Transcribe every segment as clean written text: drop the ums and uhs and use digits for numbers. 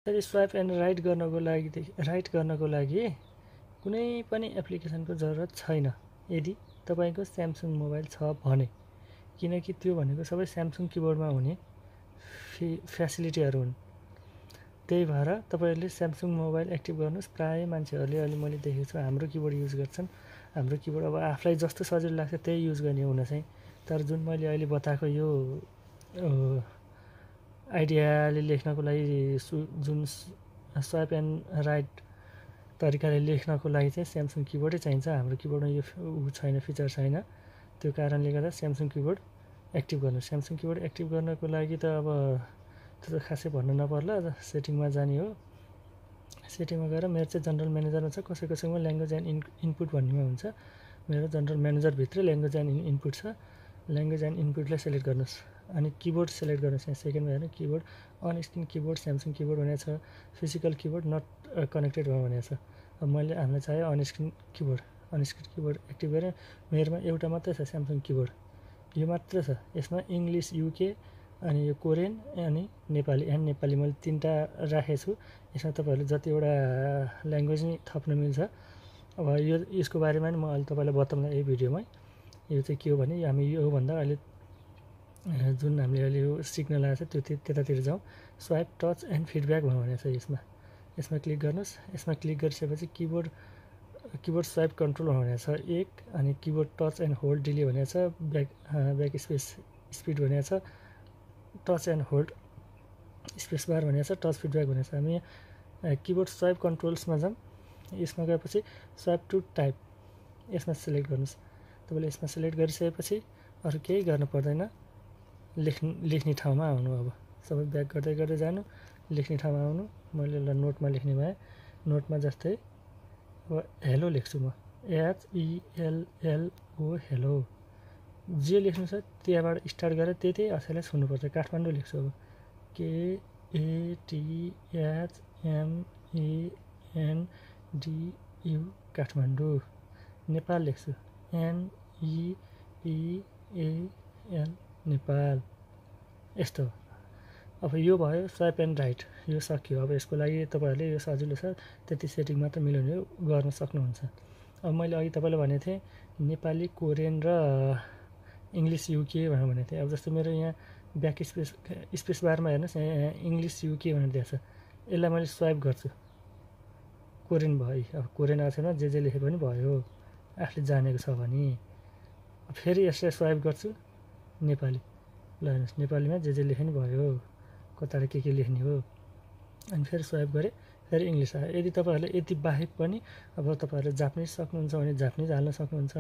त्यसरी swipe and right गर्नको लागि कुनै पनि एप्लिकेसनको जरुरत छैन यदि तपाईको स्यामसङ मोबाइल छ भने, किनकि त्यो भनेको सबै स्यामसङ किबोर्डमा हुने फ्यासिलिटीहरू हुन्। त्यही भएर तपाईहरुले स्यामसङ मोबाइल एक्टिभ गर्नुस्। प्राय मान्छेहरूले अहिले मैले देखेको छु हाम्रो किबोर्ड युज गर्छन्। हाम्रो किबोर्ड अब आफूलाई जस्तो सजिलो लाग्छ त्यही युज गर्ने हुन चाहिँ, तर जुन मैले अहिले बताएको यो आइडियाले लेख्नको लागि जुन स्वाइप एन्ड राइट तरिकाले लेख्नको लागि चाहिँ स्यामसङ किबोर्डै चाहिन्छ। हाम्रो किबोर्डमा यो छैन, फिचर छैन। त्यो कारणले गर्दा स्यामसङ किबोर्ड एक्टिभ गर्नु। स्यामसङ किबोर्ड एक्टिभ गर्नको लागि त अब त्यो त खासै भन्नु नपर्ला, सेटिङमा जाने हो। सेटिङमा गएर मेरो चाहिँ जनरल म्यानेजरमा छ, कसैकोमा ल्याङ्ग्वेज एन्ड इनपुट भन्नेमा हुन्छ। मेरो जनरल म्यानेजरभित्र ल्याङ्ग्वेज एन्ड इनपुट छ। ल्याङ्ग्वेज एन्ड इनपुटलाई सेलेक्ट गर्नुहोस् अनि किबोर्ड सेलेक्ट गर्नुहोस्। यहाँ सेकेन्डमा हेर्नु keyboard on screen keyboard Samsung keyboard भनेको छ। फिजिकल किबोर्ड नट कनेक्टेड भयो भनेको छ। अब मैले हामीलाई चाहियो अन स्क्रिन किबोर्ड एक्टिभ गरेँ। मेरोमा एउटा मात्रै छ स्यामसङ किबोर्ड, यो मात्र छ। यसमा इङ्ग्लिस, युके अनि यो कोरियन अनि नेपाली मैले तीनटा राखेको छु। यसमा तपाईहरुले जतिवटा ल्याङ्ग्वेज नि थप्न मिल्छ। अब यसको बारेमा नि म अहिले तपाईलाई बताउँला यही भिडियोमै। यो चाहिँ के हो भने हामी यो भन्दा अहिले जुन हामीले अहिले यो सिक्न लागेको छ त्यो त्यतातिर जाउँ। स्वाइप टच एन्ड फिडब्याक भनेको छ। यसमा क्लिक गर्नुहोस्। यसमा क्लिक गरिसकेपछि किबोर्ड स्वाइप कन्ट्रोल भनेको छ 1 अनि keyboard touch and hold delay भनेको छ। ब्याक स्पेस स्पिड भनेको छ। Touch and hold space bar भनेको छ। टच फिडब्याक भनेको छ। हामी किबोर्ड स्वाइप कन्ट्रोल्समा जाउँ। यसमा गएपछि स्वाइप टु टाइप यसमा सिलेक्ट गर्नुहोस्। तपाईले यसमा सिलेक्ट गरिसकेपछि अरु केही गर्न पर्दैन, लेख्ने ठाउँमा आउनु। अब सबै ब्याक गर्दै जानु, लेख्ने ठाउँमा आउनु। मैले ल नोटमा लेख्ने भए नोटमा जस्तै अब हेलो लेख्छु म, HELLO हेलो। जे लेख्नु छ त्यहाँबाट स्टार्ट गरेर त्यही अक्षरलाई छुनुपर्छ। काठमाडौँ लेख्छु अब KATHMANDU काठमाडौँ। नेपाल लेख्छु NEPAL नेपाल। यस्तो अब यो भयो स्वाइप एन्ड राइट, यो सकियो। अब यसको लागि तपाईहरुले यो सजिलो छ, त्यति सेटिङ मात्र मिलाउने हो, गर्न सक्नुहुन्छ। अब मैले अघि तपाईलाई भनेको थिएँ नेपाली, कोरियन र इङ्ग्लिस, युके भनेको थिएँ। अब जस्तो मेरो यहाँ ब्याक स्पेस बारमा हेर्नुहोस्, यहाँ इङ्ग्लिस युके भनेर दिएको छ। यसलाई मैले स्वाइप गर्छु, कोरियन भयो। अब कोरियन आएको छैन, जे लेखे पनि भयो आफूले जानेको छ भने। फेरि यसलाई स्वाइप गर्छु नेपाली। ल हेर्नुहोस् नेपालीमा जे लेखे नि भयो, कताबाट के लेख्ने हो। अनि फेरि स्वाइप गरेँ, फेरि इङ्ग्लिस आयो। यदि तपाईहरुले यति बाहेक पनि अब तपाईहरुले जापानिज सक्नुहुन्छ भने जापानिज हाल्न सक्नुहुन्छ,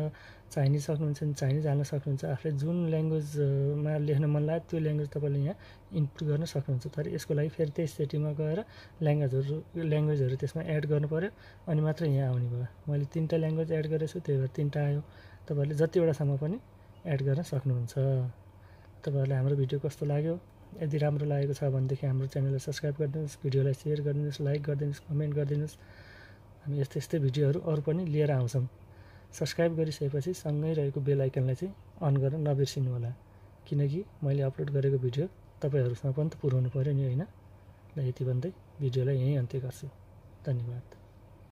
चाइनिज सक्नुहुन्छ भने चाइनिज हाल्न सक्नुहुन्छ। आफूले जुन ल्याङ्ग्वेजमा लेख्न मन लाग्यो त्यो ल्याङ्ग्वेज तपाईले यहाँ इनपुट गर्न सक्नुहुन्छ। तर यसको लागि फेरि त्यही सेटिङमा गएर ल्याङ्ग्वेजहरू त्यसमा एड गर्नु पर्यो अनि मात्र यहाँ आउने भयो। मैले 3टा ल्याङ्ग्वेज एड गरेको छु, त्यही भएर 3टा आयो। तपाईहरुले जतिवटासम्म पनि एड गर्न सक्नुहुन्छ। तपाईहरुलाई हाम्रो भिडियो कस्तो लाग्यो? यदि राम्रो लागेको छ भनेदेखि हाम्रो च्यानललाई सब्स्क्राइब गरिदिनुहोस्, भिडियोलाई सेयर गरिदिनुहोस्, लाइक गरिदिनुहोस्, कमेन्ट गरिदिनुहोस्। हामी यस्तै भिडियोहरू अरू पनि लिएर आउँछौँ। सब्स्क्राइब गरिसकेपछि सँगै रहेको बेल आइकनलाई चाहिँ अन गर्न नबिर्सिनु होला, किनकि मैले अपलोड गरेको भिडियो तपाईहरुसँग पनि त पुर्याउनु पर्यो नि, हैन? ल यति भन्दै भिडियोलाई यहीँ अन्त्य गर्छु। धन्यवाद।